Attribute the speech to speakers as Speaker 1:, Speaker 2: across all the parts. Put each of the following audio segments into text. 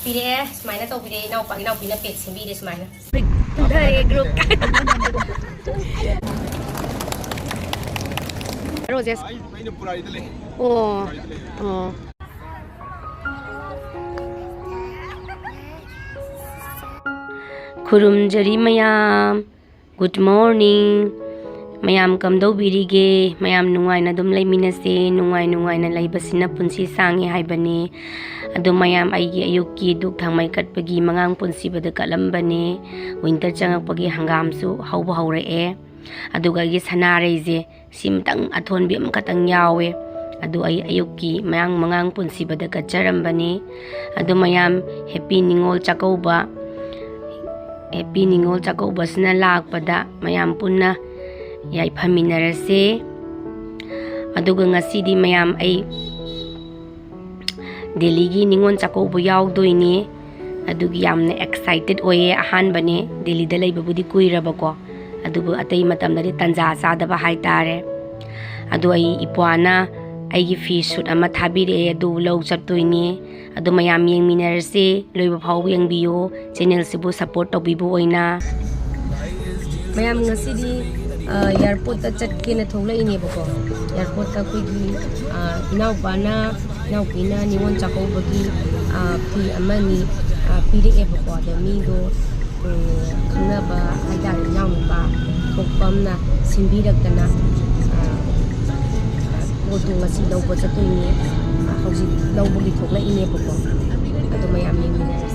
Speaker 1: ꯄꯤꯔꯛꯑꯦ ꯁꯨꯃꯥꯏꯅ ꯇꯧꯕꯤꯔꯛꯑꯦ ꯏꯅꯥꯎꯄꯤꯅ ꯄꯦꯛ ꯁꯦꯝꯕꯤꯔꯦ ꯁꯨꯃꯥꯏꯅ ꯒ꯭ꯔꯨꯞ ꯔꯣꯖꯦꯁ ꯑꯣ ꯈꯨꯔꯨꯝꯖꯔꯤ ꯃꯌꯥꯝ ꯒꯨꯗ ꯃꯣꯔꯅꯤꯡ ꯃꯌꯥꯝ ꯀꯝꯗꯧꯕꯤꯔꯤꯒꯦ ꯃꯌꯥꯝ ꯅꯨꯡꯉꯥꯏꯅ ꯑꯗꯨꯝ ꯂꯩꯃꯤꯟꯅꯁꯦ ꯅꯨꯡꯉꯥꯏꯅ ꯂꯩꯕꯁꯤꯅ ꯄꯨꯟꯁꯤ ꯁꯥꯡꯉꯤ ꯍꯥꯏꯕꯅꯤ ꯑꯗꯣ ꯃꯌꯥꯝ ꯑꯩꯒꯤ ꯑꯌꯨꯛꯀꯤ ꯗꯨꯛ ꯊꯥꯡꯃꯩ ꯀꯠꯄꯒꯤ ꯃꯉꯥꯡ ꯄꯨꯟꯁꯤꯕꯗ ꯀꯠꯂꯝꯕꯅꯦ ꯋꯤꯟꯇꯔ ꯆꯪꯉꯛꯄꯒꯤ ꯍꯪꯒꯥꯝꯁꯨ ꯍꯧꯕ ꯍꯧꯔꯛꯑꯦ ꯑꯗꯨꯒ ꯑꯩꯒꯤ ꯁꯅꯥꯔꯩꯁꯦ ꯁꯤꯃꯇꯪ ꯑꯊꯣꯟꯕꯤ ꯑꯃꯈꯛꯇꯪ ꯌꯥꯎꯋꯦ ꯑꯗꯨ ꯑꯩ ꯑꯌꯨꯛꯀꯤ ꯃꯉꯥꯡ ꯄꯨꯟꯁꯤꯕꯗ ꯀꯠꯆꯔꯝꯕꯅꯤ ꯑꯗꯣ ꯃꯌꯥꯝ ꯍꯦꯄꯤ ꯅꯤꯉꯣꯜ ꯆꯥꯛꯀꯧꯕꯁꯤꯅ ꯂꯥꯛꯄꯗ ꯃꯌꯥꯝ ꯄꯨꯟꯅ ꯌꯥꯏꯐꯃꯤꯟꯅꯔꯁꯦ ꯑꯗꯨꯒ ꯉꯁꯤꯗꯤ ꯃꯌꯥꯝ ꯑꯩ ꯗꯦꯜꯂꯤꯒꯤ ꯅꯤꯉꯣꯜ ꯆꯥꯛꯀꯧꯕ ꯌꯥꯎꯗꯣꯏꯅꯦ ꯑꯗꯨꯒꯤ ꯌꯥꯝꯅ ꯑꯦꯛꯁꯥꯏꯇꯦꯠ ꯑꯣꯏꯌꯦ ꯑꯍꯥꯟꯕꯅꯦ ꯗꯦꯜꯂꯤꯗ ꯂꯩꯕꯕꯨꯗꯤ ꯀꯨꯏꯔꯕꯀꯣ ꯑꯗꯨꯕꯨ ꯑꯇꯩ ꯃꯇꯝꯗꯗꯤ ꯇꯟꯖꯥ ꯆꯥꯗꯕ ꯍꯥꯏꯇꯥꯔꯦ ꯑꯗꯣ ꯑꯩ ꯏꯄ꯭ꯋꯥꯅ ꯑꯩꯒꯤ ꯐꯤ ꯁꯨꯠ ꯑꯃ ꯊꯥꯕꯤꯔꯛꯑꯦ ꯑꯗꯨ ꯂꯧ ꯆꯠꯇꯣꯏꯅꯦ ꯑꯗꯣ ꯃꯌꯥꯝ ꯌꯦꯡꯃꯤꯟꯅꯔꯁꯦ ꯂꯣꯏꯕ ꯐꯥꯎꯕ ꯌꯦꯡꯕꯤꯌꯣ ꯆꯦꯅꯦꯜꯁꯤꯕꯨ ꯁꯞꯄꯣꯔꯠ ꯇꯧꯕꯤꯕ ꯑꯣꯏꯅ ꯃꯌꯥꯝ ꯉꯁꯤꯗꯤ ꯏꯌꯥꯔꯄꯣꯔꯠꯇ ꯆꯠꯀꯦꯅ ꯊꯣꯛꯂꯛꯏꯅꯦꯕꯀꯣ ꯏꯌꯥꯔꯄꯣꯔꯠꯇ ꯑꯩꯈꯣꯏꯒꯤ ꯏꯅꯥꯎꯄꯤꯅ ꯅꯤꯉꯣꯜ ꯆꯥꯛꯀꯧꯕꯒꯤ ꯐꯤ ꯑꯃꯅꯤ ꯄꯤꯔꯛꯑꯦꯕꯀꯣ ꯑꯗꯣ ꯃꯤꯗꯣ ꯈꯪꯅꯕ ꯍꯥꯏꯇꯥꯔꯦ ꯏꯅꯥꯎꯅꯨꯄꯥ ꯊꯣꯛꯄꯝꯅ ꯁꯤꯟꯕꯤꯔꯛꯇꯅ ꯄꯣꯠꯇꯣ ꯉꯁꯤ ꯂꯧꯕ ꯆꯠꯇꯣꯏꯅꯦ ꯍꯧꯖꯤꯛ ꯂꯧꯕꯒꯤ ꯊꯣꯛꯂꯛꯏꯅꯦꯕꯀꯣ ꯑꯗꯣ ꯃꯌꯥꯝ ꯌꯦꯡꯃꯤꯟꯅꯔꯁꯤ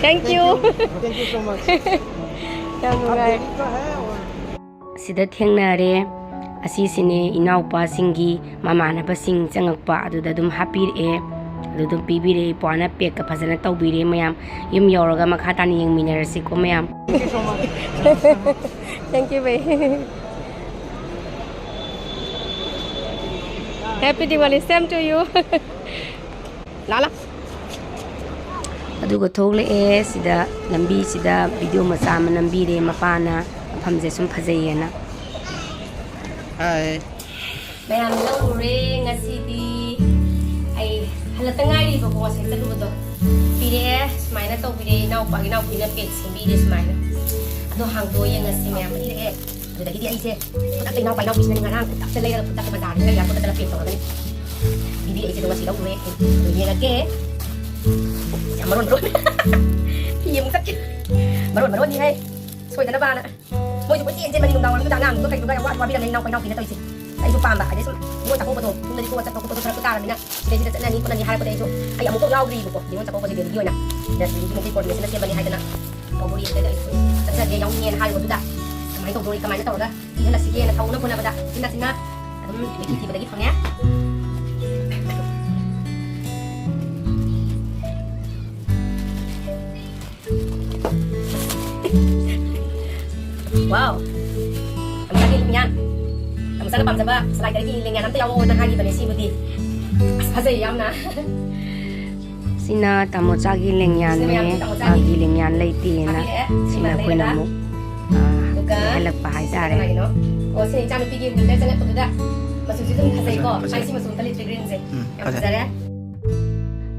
Speaker 1: Thank you.
Speaker 2: Thank you so much.
Speaker 1: ꯌꯥꯝ ꯅꯨꯡꯉꯥꯏ ꯁꯤꯗ ꯊꯦꯡꯅꯔꯦ ꯑꯁꯤꯁꯤꯅꯦ ꯏꯅꯥꯎꯄꯥꯁꯤꯡꯒꯤ ꯃꯃꯥꯟꯅꯕꯁꯤꯡ ꯆꯪꯉꯛꯄ ꯑꯗꯨꯗ ꯑꯗꯨꯝ ꯍꯥꯞꯄꯤꯔꯛꯑꯦ ꯑꯗꯨ ꯑꯗꯨꯝ ꯄꯤꯕꯤꯔꯛꯑꯦ ꯏꯄ꯭ꯋꯥꯅ ꯄꯦꯛꯀ ꯐꯖꯅ ꯇꯧꯕꯤꯔꯦ ꯃꯌꯥꯝ ꯌꯨꯝ ꯌꯧꯔꯒ ꯃꯈꯥ ꯇꯥꯅ ꯌꯦꯡꯃꯤꯟꯅꯔꯁꯤꯀꯣ ꯃꯌꯥꯝ
Speaker 2: Thank you so much.
Speaker 1: Thank you bhai Happy Diwali same to you Lala ꯑꯗꯨꯒ ꯊꯣꯛꯂꯛꯑꯦ ꯁꯤꯗ ꯂꯝꯕꯤꯁꯤꯗ ꯚꯤꯗꯤꯑꯣ ꯃꯆꯥ ꯑꯃ ꯅꯝꯕꯤꯔꯦ ꯃꯄꯥꯅ ꯃꯐꯝꯁꯦ ꯁꯨꯝ ꯐꯖꯩꯌꯦꯅ ꯃꯌꯥꯝ ꯂꯧꯔꯨꯔꯦ ꯉꯁꯤꯗꯤ ꯑꯩ ꯍꯜꯂꯛꯇ ꯉꯥꯏꯔꯤꯕꯀꯣ ꯉꯁꯥꯏ ꯆꯠꯂꯨꯕꯗꯣ ꯄꯤꯔꯛꯑꯦ ꯁꯨꯃꯥꯏꯅ ꯇꯧꯕꯤꯔꯦ ꯏꯅꯥꯎꯄꯤꯅ ꯄꯦꯛ ꯁꯦꯝꯕꯤꯔꯦ ꯁꯨꯃꯥꯏꯅ ꯑꯗꯣ ꯍꯥꯡꯗꯣꯛꯑꯦ ꯉꯁꯤ ꯃꯌꯥꯝ ꯄꯤꯔꯛꯑꯦ ꯑꯗꯨꯗꯒꯤꯗꯤ ꯑꯩꯁꯦ ꯈꯨꯗꯛꯇ ꯏꯅꯥꯎꯄꯤꯁꯤꯅ ꯉꯔꯥꯡ ꯈꯨꯗꯛꯇ ꯂꯩꯔꯒ ꯈꯨꯗꯛꯇ ꯕꯖꯥꯔꯗ ꯏꯌꯥꯔꯄꯣꯔꯠꯇ ꯄꯦꯛ ꯇꯧꯔꯒꯅꯤ ꯄꯤꯕꯤꯔꯛꯏꯁꯦ ꯉꯁꯤ ꯂꯧꯔꯨꯔꯦ ꯑꯗꯨ ꯌꯦꯡꯉꯛꯀꯦ ꯌꯥꯝ ꯃꯔꯣꯟ ꯐꯤ ꯑꯃꯨꯛ ꯆꯠꯀꯦ ꯃꯔꯣꯟꯗꯤ ꯍꯥꯏ ꯁꯣꯏꯗꯅꯕꯅ ꯃꯣꯏꯁꯨ ꯀꯣꯏꯆꯦꯟ ꯆꯦꯟꯕꯅꯤ ꯅꯨꯡꯗꯥꯡꯋꯥꯏꯔꯝꯗꯨꯗ ꯑꯉꯥꯡꯗꯨꯒ ꯀꯩꯗꯨꯒ ꯋꯥꯕꯤꯔꯝꯃꯦ ꯏꯅꯥꯎꯄꯤꯅ ꯇꯧꯔꯤꯁꯦ ꯑꯩꯁꯨ ꯄꯥꯝꯕ ꯑꯗꯩ ꯁꯨꯝ ꯅꯤꯉꯣꯜ ꯆꯥꯛꯀꯧꯕꯗꯣ ꯌꯨꯝꯗꯗꯤ ꯊꯣꯛꯑ ꯆꯠꯄ ꯈꯣꯠꯄꯗꯣ ꯐꯔꯛ ꯇꯥꯔꯕꯅꯤ나 ꯁꯤꯗꯩꯁꯤꯗ ꯆꯠꯅꯅꯤ ꯈꯣꯠꯅꯅꯤ ꯍꯥꯏꯔꯛꯄꯗ ꯑꯩ ꯑꯃꯨꯛꯐꯥꯎ ꯌꯥꯎꯗ꯭ꯔꯤꯕꯀꯣ ꯅꯤꯉꯣꯜ ꯆꯥꯛꯀꯧꯕꯁꯦ ꯗꯦꯜꯂꯤꯒꯤ ꯑꯣꯏꯅ ꯗꯦꯜꯂꯤꯒꯤ ꯃꯩꯇꯩ ꯀꯣꯑꯣꯔꯗꯤꯅꯦꯁꯟꯅ ꯁꯦꯝꯕꯅꯤ ꯍꯥꯏꯗꯅ ꯇꯧꯕꯨꯔꯤꯗ ꯑꯩꯁꯨ ꯆꯠꯆꯒꯦ ꯌꯥꯎꯅꯤꯡꯉꯦꯅ ꯍꯥꯏꯕꯗꯨꯗ ꯀꯃꯥꯏꯅ ꯇꯧꯔꯒ ꯄꯤꯍꯜꯂꯛꯁꯤꯒꯦꯅ ꯊꯧꯅ ꯍꯣꯠꯅꯕꯗ ꯆꯤꯟꯅ ꯑꯗꯨꯝ ꯊꯤꯕꯗꯒꯤ ꯐꯪꯉꯦ Wow! Ang lagi niyan. Ang sana pamsaba, slide dari hiling yan. Ang tayaw mo na hagi ba ni Sibudi? Asay yam na. Sina tamo sa giling yan giling yan laiti na. Sina ko na mo. Halak pa hay tare. O sini chanu pigi winter sangat pagda. Masusi tong kasay ko. Ay si masun talit green ze. Yang pazare.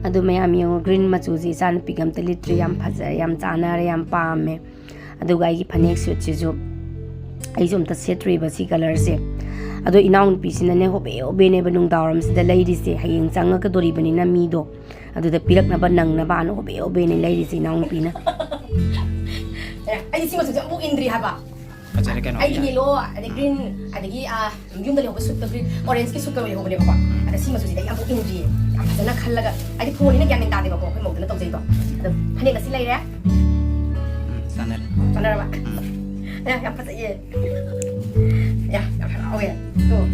Speaker 1: Adu mayam yung green masusi chanu pigam talit yam pazare yam chanare yam pame. ꯑꯗꯨꯒ ꯑꯩꯒꯤ ꯐꯅꯦꯛ ꯁꯨꯠꯁꯤꯁꯨ ꯑꯩꯁꯨ ꯑꯝꯇ ꯁꯦꯠꯇ꯭ꯔꯤꯕ ꯁꯤ ꯀꯂꯔꯁꯦ ꯑꯗꯣ ꯏꯅꯥꯎꯅꯨꯄꯤꯁꯤꯅꯅꯦ ꯍꯣꯕꯦꯅꯦꯕ ꯅꯨꯡꯗꯥꯡꯋꯥꯏꯔꯝꯁꯤꯗ ꯂꯩꯔꯤꯁꯦ ꯍꯌꯦꯡ ꯆꯪꯉꯛꯀꯗꯣꯔꯤꯕꯅꯤꯅ ꯃꯤꯗꯣ ꯑꯗꯨꯗ ꯄꯤꯔꯛꯅꯕ ꯅꯪꯅꯕꯅ ꯍꯣꯕꯦꯅꯦ ꯂꯩꯔꯤꯁꯦ ꯏꯅꯥꯎꯅꯨꯄꯤꯅ ꯑꯩꯗꯤ ꯁꯤ ꯃꯆꯨꯁꯦ ꯑꯃꯨꯛ ꯏꯟꯗ꯭ꯔꯤ ꯍꯥꯏꯕ ꯑꯩꯒꯤ ꯌꯦꯂꯣ ꯑꯗꯩ ꯒ꯭ꯔꯤꯟ ꯑꯗꯒꯤ ꯌꯨꯝꯗ ꯂꯩꯍꯧꯕ ꯁꯨꯠꯇ ꯒ꯭ꯔꯤꯟ ꯑꯣꯔꯦꯟꯖꯀꯤ ꯁꯨꯠꯇ ꯂꯩꯍꯧꯕꯅꯦꯕꯀꯣ ꯑꯗ ꯁꯤ ꯃꯆꯨꯁꯤꯗ ꯑꯩ ꯑꯃꯨꯛ ꯏꯟꯗ꯭ꯔꯤꯌꯦ ꯌꯥꯝ ꯐꯖꯅ ꯈꯜꯂꯒ ꯍꯥꯏꯗꯤ ꯐꯣꯟꯅꯤꯅ ꯒ꯭ꯌꯥꯟ ꯃꯦꯟ ꯇꯥꯗꯦꯕꯀꯣ ꯑꯩꯈꯣꯏ ꯃꯧꯗꯅ ꯇꯧꯖꯩꯗꯣ ꯑꯗꯣ ꯐꯅꯦꯛ ꯑꯁꯤ ꯂꯩꯔꯦ Sanara ba? Yang pas iya. Ya, yang harawe. Tuh.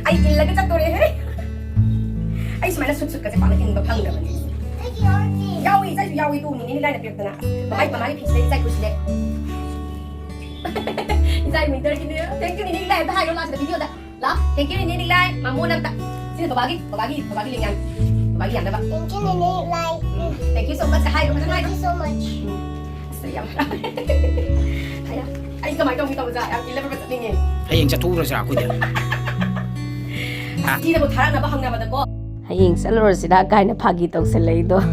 Speaker 1: Ai ilaga chatore he. Ai semana sut kasi panakin ba phang naman. Yawi tu ni nilai na piyok na. Pamay pamay pis dai sai kusile. Inside winter kini. Thank you ni nilai dah ayo lah video dah. Lah, thank you ni nilai. Mamu nak tak. Sini berbagi dengan. Berbagi yang dapat.
Speaker 2: Thank you, nilai.
Speaker 1: Thank you so much. Hai,
Speaker 2: Thank you so much.
Speaker 1: Sayang. Ayah. Ay, kamay dong kita maza. Ang ilan pa sa tingin.
Speaker 3: Hayeng chatugrasira akoide
Speaker 1: Hindi na mo tharang na ba hang na ba ko?
Speaker 4: Hayeng salurosida kaina phagi tokselaido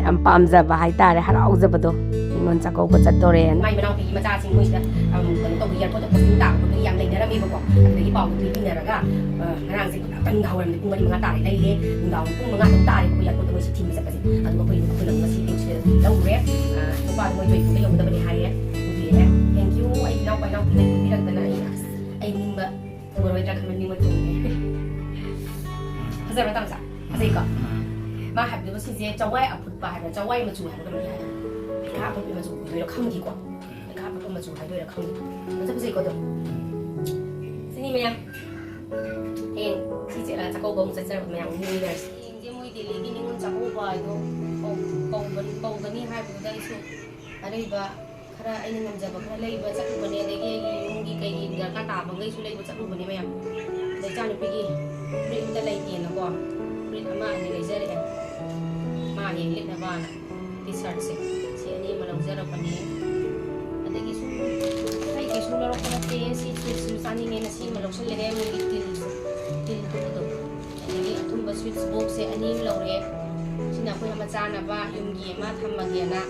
Speaker 4: am pamjaba haitare haraujabado ningon chakauba chatore
Speaker 1: May manang pigi maza sing mo sila. Kung to biyan po to posting ta ko yang lai na mi ba ko. Ang ibaw ko pigi na raga. Ngarang sing ang dawal ni kung mga tari lai le. Ang dawal kung mga tari ko yan po to mo si team sa kasi. Ano ba ko yung kulang na si team sila. Long rep. Kung paano mo ito yung kulang mo dapat ni haya. Thank you. Ay now pa now pinag na ay nimba. Muro ita kami nimba to. Kasi ba tama sa? Kasi ko. Mahab do si je chawai aput pa ha chawai ma chu ha ko ni ha. Ka pa ma chu do lo khang di ko. Ka pa ma chu ha do lo khang di. Ma sa sai ko do. Sini me yang. Si je la cha ko bong sa sa me yang ni le. Je moi de le ni ngun cha ko ba do. Bong ba ni ha bu dai su. Ari ba khara ai ni ngam ja ba khara lai ba cha ko ba ne de ge yung gi kai gi ga ka ta ba ngai su lai ba cha ko ba ni me yang. Dai cha ni pe gi. Ri ta lai ti na ko. Ri ama ni lai ja re. Mahing lit na ba na t-shirt si ani malawzara pa ni adagi su ay kay su laro ko na si sani nga na si malawsan lagay mo til ko to ani atum ba switch box si ani lawre sina ko na matsana ba yung gi ma thamagi na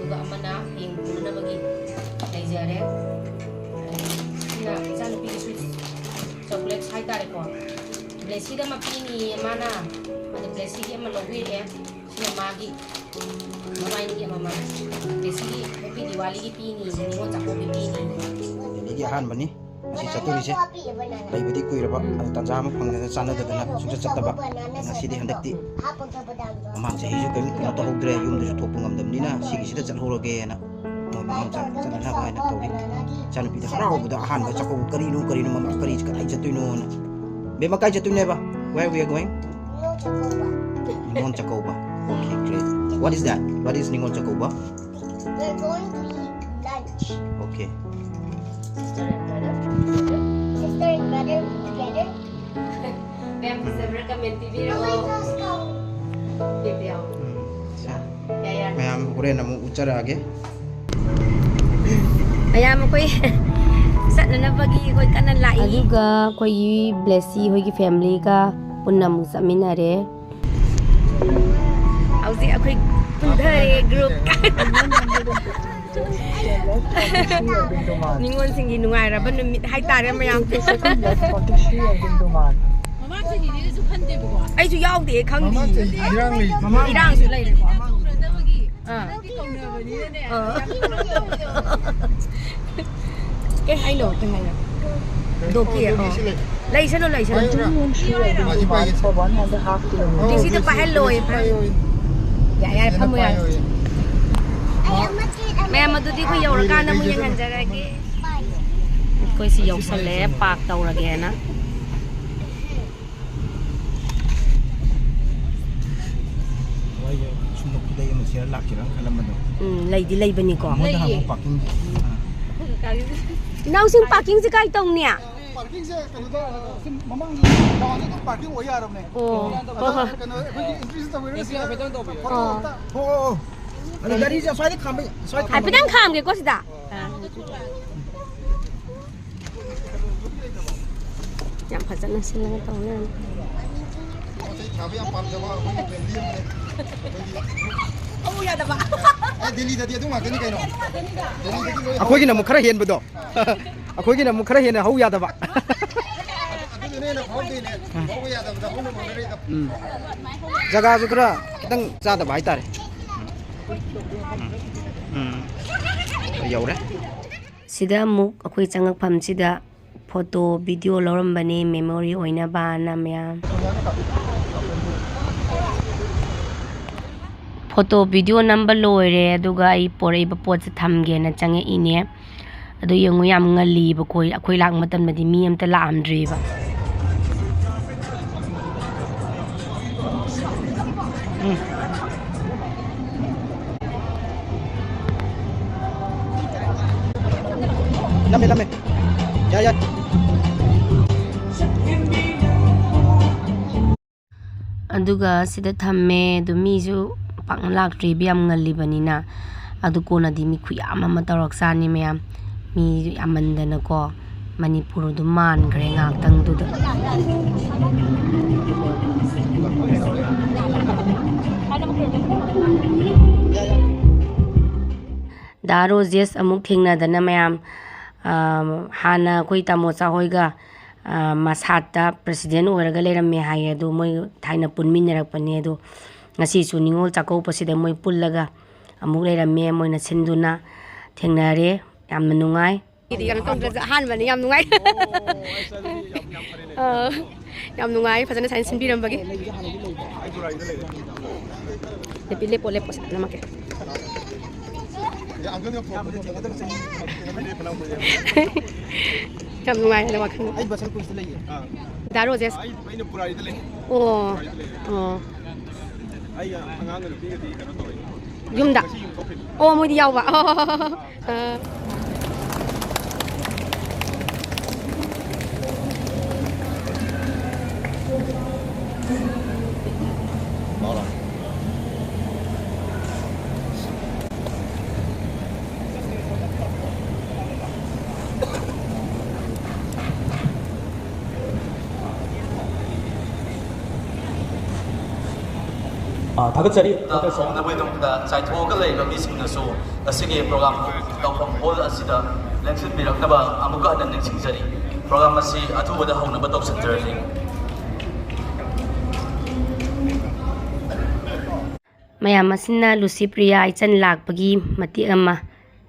Speaker 1: duga amana hing kuno na bagi ay jare sina sanu pi switch chocolate hay tare ko blessy da mapini mana ada blessy ge malowi re sina magi mamay ni mama blessy happy diwali gi pini ni mo chako bi pini
Speaker 3: ni gi han bani si chaturi se lai bidi kuiraba tanja ma phangna chana da na su chataba ngasi di handakti amam se hiju kai ko to hogre yum du thopu ngamdam ni na si gi sida chalhoroge na mo mam cha chana na ba na tawri chana bi harau bu da han ga chako kari no mama kari ka ai chatui no na be ma kai chatui ne ba where we are going Ningon Chakoba. Okay, great. What is that? What is Ningon Chakoba?
Speaker 2: We're going to eat lunch.
Speaker 3: Okay.
Speaker 2: Sister and brother together.
Speaker 1: Bem bisa berkamen TV
Speaker 2: Oh my
Speaker 1: o
Speaker 2: gosh, no.
Speaker 1: video. Ya.
Speaker 3: Mayam hore na mo uchara age.
Speaker 4: ayam koi sat na bagi koi kanan lai aduga koi blessy hoi ki family ka punna mu saminare auzi akhoi pundhare group ningon singi nungai ra ban mit hai tare mayam ai su yau de khang di irang su lai de ko cái hay nổ cái này đồ kia lấy sao lấy sao đi xin được phải lôi dạ dạ không mười mẹ mà tôi đi có dầu là can nó mới nhận hành ra cái coi si dầu sả lẽ bạc tàu là ghé na lấy đi lấy bên này có nào xin parking gì cái tông nè
Speaker 5: parking se kanoda mamang dawane to parking oya ramne kano entry ta wera se beton to be oh ani gari ja sai kham sai
Speaker 4: ai pedang kham ke ko sida yang phajana sin lang tong na
Speaker 5: khabe am pam jawa family
Speaker 1: Oh ya da ba.
Speaker 5: Delhi da dia tu ma kani kai no
Speaker 3: Akhoi gi na mu khara hen bu do akhoi gi na mu khara hen hau ya da ba
Speaker 5: adu ne na phau de ne phau ya da da phau no ma re da
Speaker 3: jaga ju kra kitang cha da bai tare yau re
Speaker 4: sida muk akhoi changak pham sida photo video loram bani memory oina ba na mya photo video number loire aduga ai porei ba pot thamge na change ine adu yengu yam ngali ba koi akhoi lak matan madi mi amta la amdre ba
Speaker 3: Lame, lame. Ya.
Speaker 4: Aduga sida thamme du mi ju pang lakri biam ngali banina adu ko na di mi khuyam ma tarak sani me mi amandana ko Manipur du man gre ngak tang du da roses amuk thingna dana mayam hana koi tamo cha hoiga masata president oraga leram me haye do moi thaina punmin rak pane do ngasi chu ningol chakau pasida moi pullaga amuk leram me moi na sinduna thengnare yam nungai di yang tong han bani yam nungai yam nungai fajana sain sin biram bagi le pole pos namake yam nungai na wakan
Speaker 5: Ay basal ko sila eh.
Speaker 4: daro jes
Speaker 5: Ay ina purari dali.
Speaker 4: oh
Speaker 5: Ay angang na pinga di kano to.
Speaker 4: yumda oh mo di yaw ba
Speaker 6: 다급자리 다 자이토가 레이가 미싱나소 아시게 프로그램 덕봉 홀 아시다 렌스 비락나바 아무가 하는 닝싱자리 프로그램 아시 아투보다 하우나바 덕센터리
Speaker 4: mayam asina Lucy Priya ichan lakpagi mati ama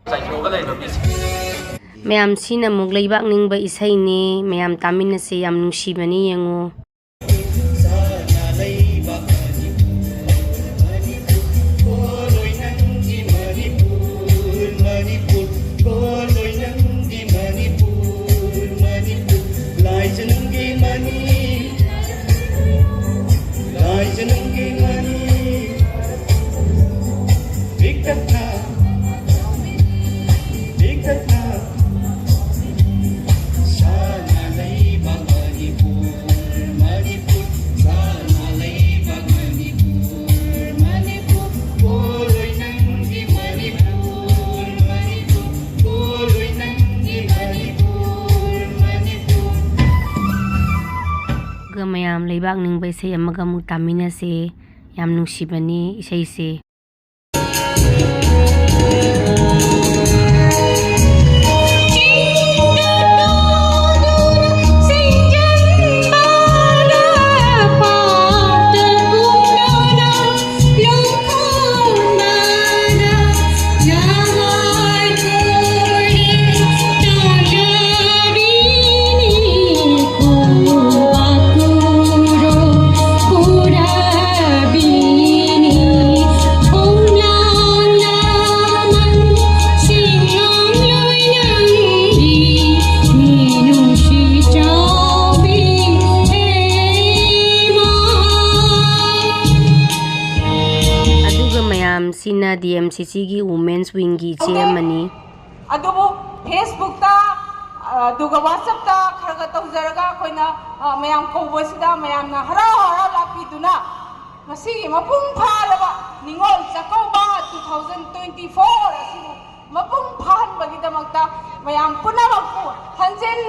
Speaker 6: 자이토가 레이가 미싱
Speaker 4: mayam sina muk leibak ningba isai ni mayam tamina se yam nungsibani yengo mayam leibak ningba isai amaga muk tamina se yam nungsibani isai se sina DMCC gi women's wing gi chairmani
Speaker 7: adubu Facebook ta duga WhatsApp ta kharaga tawjaraga koina mayam kobosida mayam na hara lapiduna ngasi mapung phalaba ningol chakauba 2024 asibu mapung phan bagi damakta mayam punamakku hanjen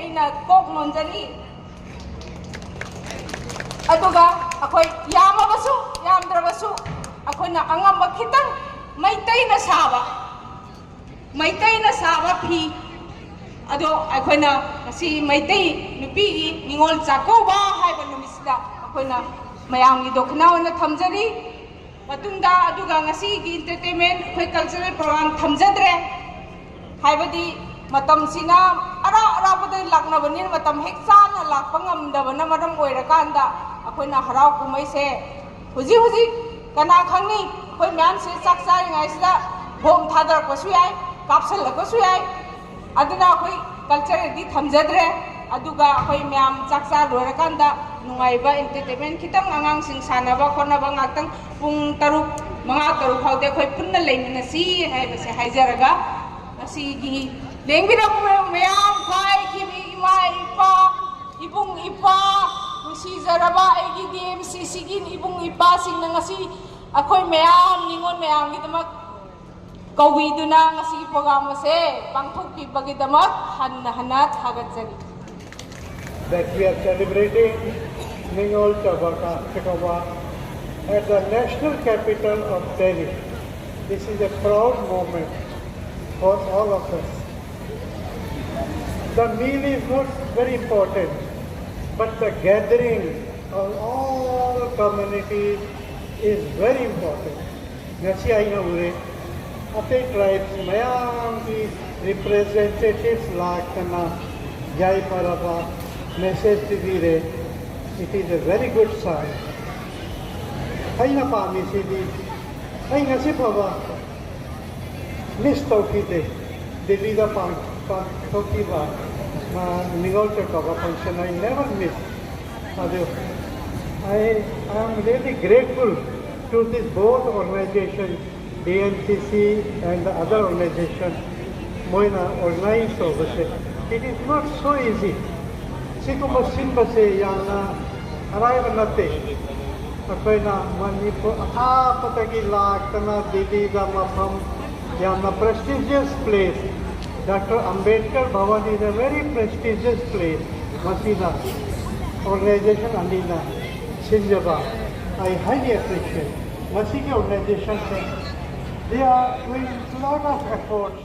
Speaker 7: aina kok monjani aduga akoi yamabasu yamdrabasu akoina angamba khitang maitai na saba phi ado akoina asi maitai nupi gi ningol chakoba haiba numisda akoina mayam gi dokna na thamjari matungda aduga ngasi gi entertainment khoi cultural program thamjadre haibadi matam sina ara badai lakna banin matam heksan lakpangam da bana maram oirakanda akoina harau kumai se huji kana khangni koi man se saksai ngai sida bom thadar pasu yai kapsal la pasu yai aduna koi culture di thamjadre aduga koi myam saksa lorakanda nungai ba entertainment kitang angang sing sana ba khona ba ngakang pung taruk mga taruk haude koi punna leimina si hai ba se haijaraga asi gi ꯂꯦꯡꯕꯤꯔꯛꯄ ꯃꯌꯥꯝ ꯈ꯭ꯋꯥꯏꯈꯤꯕꯤ ꯏꯃꯥ ꯏꯄꯥ ibung ipa nungsizaraba aigi DMCCꯒꯤ ibung ipasingna ngasi akoy mayam ningon mayamgidamak kawiduna ngasi program ase pangthokpibagidamak hanat hagatsari
Speaker 8: that we are celebrating Ningol Chakawa at the national capital of Delhi. This is a proud moment for all of us. The meal is not very important, but the gathering of all communities is very important. Ngasi aina ure, ate tribes mayam ki representatives lakana jai paraba message dire. It is a very good sign. Aina pami sidi, ay ngasi paba miss tawkite, Delhi da Tokiba, Ningol Chakawa function, I never miss. I am really grateful to this both organizations, DNCC and the other organization, Moina organized over it. It is not so easy. Sikumo Simbase Yana arrive nate. Akoina Manipur Pataki Lakana Didi Mapam Yana prestigious place. Dr. Ambedkar Bhavan is a very prestigious place. Masina organization Andina Sinjaba. I highly appreciate. Masina organization, they are doing a lot of efforts.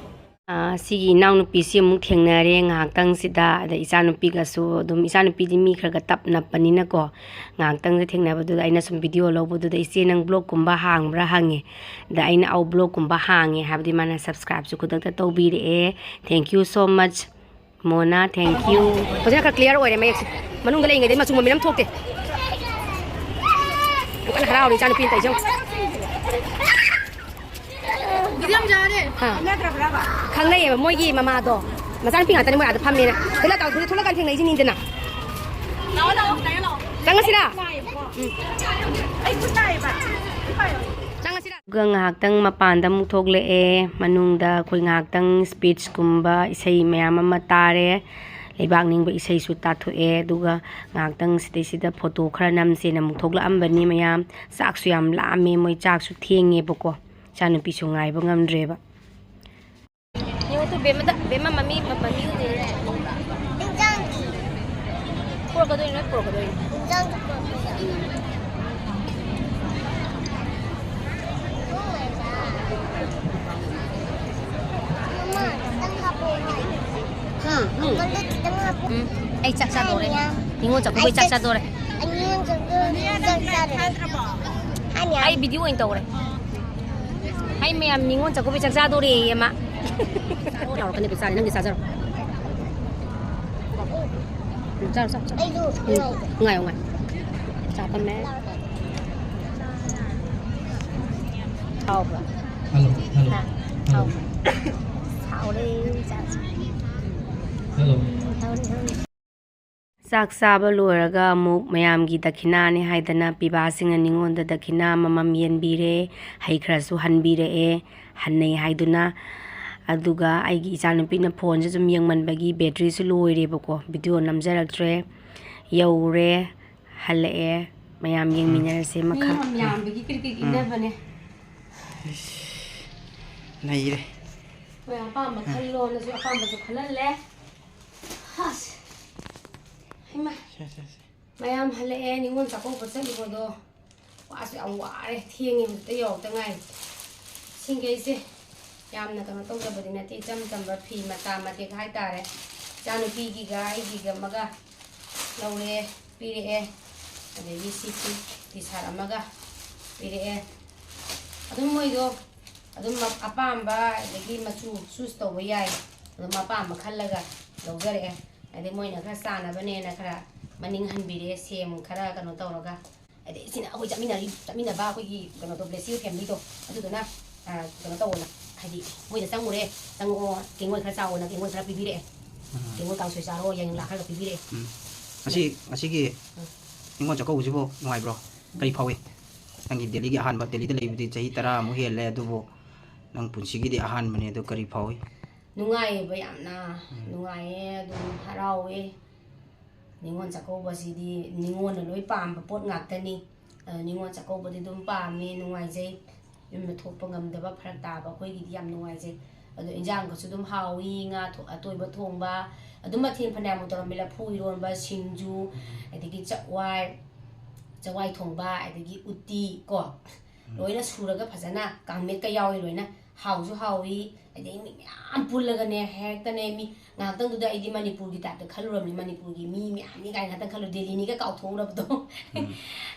Speaker 4: Sigi now no PC muk thengnare ngakhtang sida da ichanupi ga su dum ichanupi di mi khraga tapna panina ko ngakhtang de thengnaba du aina sum video lobo du da ise nang blog kumba hangbra hange da aina au blog kumba hange habdi mana subscribe su kudak ta tobi re. Thank you so much Mona, thank you. Pajana ka clear ore mayek manung galai ngai de masung minam thokte kan harau ni ichanupi tai jong Kangnay moigi mamado. Masan pinga tani mo ada pamena. Tela ta thula thula kan thing nai jinin dena. Tanga sira. Ai kutai ba. Tanga sira. Ngaktang mapanda mu thogle e manungda khoi ngaktang speech kumba isai mayam ma tare. Leibak ningba isai su ta thoe duga ngaktang sidai sida photo khara nam se na mu thogla ambani mayam sak su yam la me moi chak su thenge boko. Chanu pisu ngai ba ngamdre ba. Yo to bema mami de. Por ka doi. Ai chak sa dore. Ningo chak ko chak sa dore. Ai video in tore. Ai mayam ningon chak ko chak sa dore yama. Ora kan ni sa nang sa sa. Sa. Ngai. Sa pa me. Au ba. Hello. Sao đi sa. Hello. Sak saba loraga muk mayam gi dakhina ni haidana piba singa ningon da dakhina mamam yenbire haikhrasu hanbire e hannei haiduna aduga aigi ichanupi na phone je jum yengmanbagi battery su loire bako video namjaraktre yaure halae mayam yengminar se makha mayam bagi kirki ina bane
Speaker 3: nai re
Speaker 4: mayam pa makhallo na su apam ba khalalle has Mayam hale ningon chakong pasal ko do wasu ang ware thiengin tayo tangai singay se yam na kano tong dabadi na ti cham ba phi mata mate khai tare chanu pi gi ga ai gi ga maga laure pire e ade gi siti ti sara maga pire e adum moi do adum apamba legi machu sus to yai adum apamba khallaga lawjare ade moi na kha sana bane na khara maning hanbire sem khara kano tawraga ade sina akoi chamina ba akoi gi kano to bless you family to aduduna kano tawna khadi moi da sangure sango kengoi khara chawo na kengoi khara pibire kengoi kang soi saro yang la khara pibire
Speaker 3: asi gi ningon chako ujibo ngai bro kari phawe nangi Delhi gi ahan ba Delhi da leibdi chahi tara mu hele adubo nang punsi gi di ahan mane do kari phawe
Speaker 4: ꯅꯨꯡꯉꯥꯏꯌꯦꯕ ꯌꯥꯝꯅ ꯅꯨꯡꯉꯥꯏꯌꯦ ꯑꯗꯨꯝ ꯍꯔꯥꯎꯋꯦ ꯅꯤꯉꯣꯜ ꯆꯥꯛꯀꯧꯕꯁꯤꯗꯤ ꯅꯤꯉꯣꯜꯅ ꯂꯣꯏ ꯄꯥꯝꯕ ꯄꯣꯠ ꯉꯥꯛꯇꯅꯤ ꯅꯤꯉꯣꯜ ꯆꯥꯛꯀꯧꯕꯗꯤ ꯑꯗꯨꯝ ꯄꯥꯝꯃꯦ ꯅꯨꯡꯉꯥꯏꯖꯩ ꯌꯨꯝꯗ ꯊꯣꯛꯄ ꯉꯝꯗꯕ ꯐꯔꯛ ꯇꯥꯕ ꯑꯩꯈꯣꯏꯒꯤꯗꯤ ꯌꯥꯝ ꯅꯨꯡꯉꯥꯏꯖꯩ ꯑꯗꯣ ꯏꯟꯖꯥꯡꯒꯁꯨ ꯑꯗꯨꯝ ꯍꯥꯎꯋꯤ ꯉꯥ ꯑꯇꯣꯏꯕ ꯊꯣꯡꯕ ꯑꯗꯨꯝ ꯃꯊꯦꯜ ꯐꯅꯌꯥꯝ ꯇꯧꯔꯝꯃꯤ ꯂꯐꯨ ꯏꯔꯣꯟꯕ ꯁꯤꯡꯖꯨ ꯑꯗꯒꯤ ꯆꯋꯥꯏ ꯊꯣꯡꯕ ꯑꯗꯒꯤ ꯎꯇꯤ ꯀꯣ ꯂꯣꯏꯅ ꯁꯨꯔꯒ ꯐꯖꯅ ꯀꯥꯡꯃꯦꯠꯀ ꯌꯥꯎꯏ ꯂꯣꯏꯅ ꯍꯥꯎꯁꯨ ꯍꯥꯎꯏ ꯑꯗꯩ ꯃꯤ ꯃꯌꯥꯝ ꯄꯨꯜꯂꯒꯅꯦ ꯍꯦꯛꯇꯅꯦ ꯃꯤ ꯉꯥꯏꯍꯥꯛꯇꯪꯗꯨꯗ ꯑꯩꯗꯤ ꯃꯅꯤꯄꯨꯔꯒꯤ ꯇꯥꯏꯞꯇ ꯈꯜꯂꯨꯔꯕꯅꯤ ꯃꯅꯤꯄꯨꯔꯒꯤ ꯃꯤ ꯃꯌꯥꯝꯅꯤ ꯀꯥꯏꯅ ꯉꯥꯛꯇꯪ ꯈꯜꯂꯨ ꯗꯦꯜꯂꯤꯅꯤꯒ ꯀꯥꯎꯊꯣꯛꯎꯔꯕꯗꯣ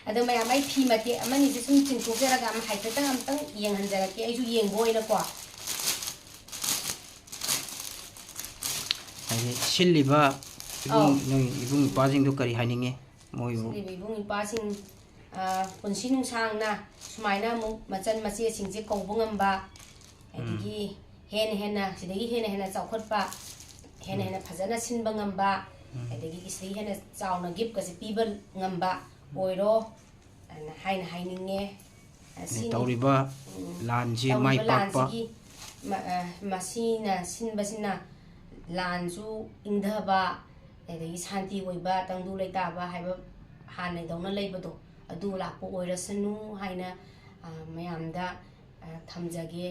Speaker 4: ꯑꯗꯣ ꯃꯌꯥꯝ ꯑꯩ ꯐꯤ ꯃꯇꯦꯛ ꯑꯃꯅꯤꯁꯦ ꯁꯨꯝ ꯆꯤꯡꯊꯣꯛꯆꯔꯒ ꯍꯥꯏꯐꯦꯠꯇꯪ ꯑꯝꯇꯪ ꯌꯦꯡꯍꯟꯖꯔꯛꯀꯦ ꯑꯩꯁꯨ ꯌꯦꯡꯕ ꯑꯣꯏꯅꯀꯣ
Speaker 3: ꯍꯥꯏꯗꯤ ꯁꯤꯜꯂꯤꯕ ꯅꯣꯏ ꯏꯕꯨꯡ ꯏꯄ꯭ꯋꯥꯁꯤꯡꯗꯣ ꯀꯔꯤ ꯍꯥꯏꯅꯤꯡꯉꯤ ꯃꯣꯏꯕꯨ
Speaker 4: ꯁꯤꯜꯂꯤꯕ ꯏꯕꯨꯡ ꯏꯄ꯭ꯋꯥꯁꯤꯡ ꯄꯨꯟꯁꯤ ꯅꯨꯡꯁꯥꯡꯅ ꯁꯨꯃꯥꯏꯅ ꯑꯃꯨꯛ ꯃꯆꯟ ꯃꯆꯦꯁꯤꯡꯁꯦ ꯀꯧꯕ ꯉꯝꯕ ꯑꯗꯒꯤ ꯁꯤꯗꯒꯤ ꯍꯦꯟꯅ ꯆꯥꯎꯈꯠꯄ ꯍꯦꯟꯅ ꯐꯖꯅ ꯁꯤꯟꯕ ꯉꯝꯕ ꯑꯗꯒꯤ ꯁꯤꯗꯒꯤ ꯍꯦꯟꯅ ꯆꯥꯎꯅ ꯒꯤꯐꯀꯁꯦ ꯄꯤꯕ ꯉꯝꯕ ꯑꯣꯏꯔꯣ ꯍꯥꯏꯅ ꯍꯥꯏꯅꯤꯡꯉꯦ
Speaker 3: ꯇꯧꯔꯤꯕ ꯂꯥꯟꯁꯤ ꯃꯥꯏ ꯄꯥꯛꯄ
Speaker 4: ꯃꯁꯤꯅ ꯁꯤꯟꯕꯁꯤꯅ ꯂꯥꯟꯁꯨ ꯏꯪꯙꯕ ꯑꯗꯒꯤ ꯁꯥꯟꯇꯤ ꯑꯣꯏꯕ ꯇꯪꯗꯨ ꯂꯩꯇꯥꯕ ꯍꯥꯏꯕ ꯍꯥꯟꯅꯗꯧꯅ ꯂꯩꯕꯗꯣ ꯑꯗꯨ ꯂꯥꯛꯄ ꯑꯣꯏꯔꯁꯅꯨ ꯍꯥꯏꯅ ꯃꯌꯥꯝꯗ ꯊꯝꯖꯒꯦ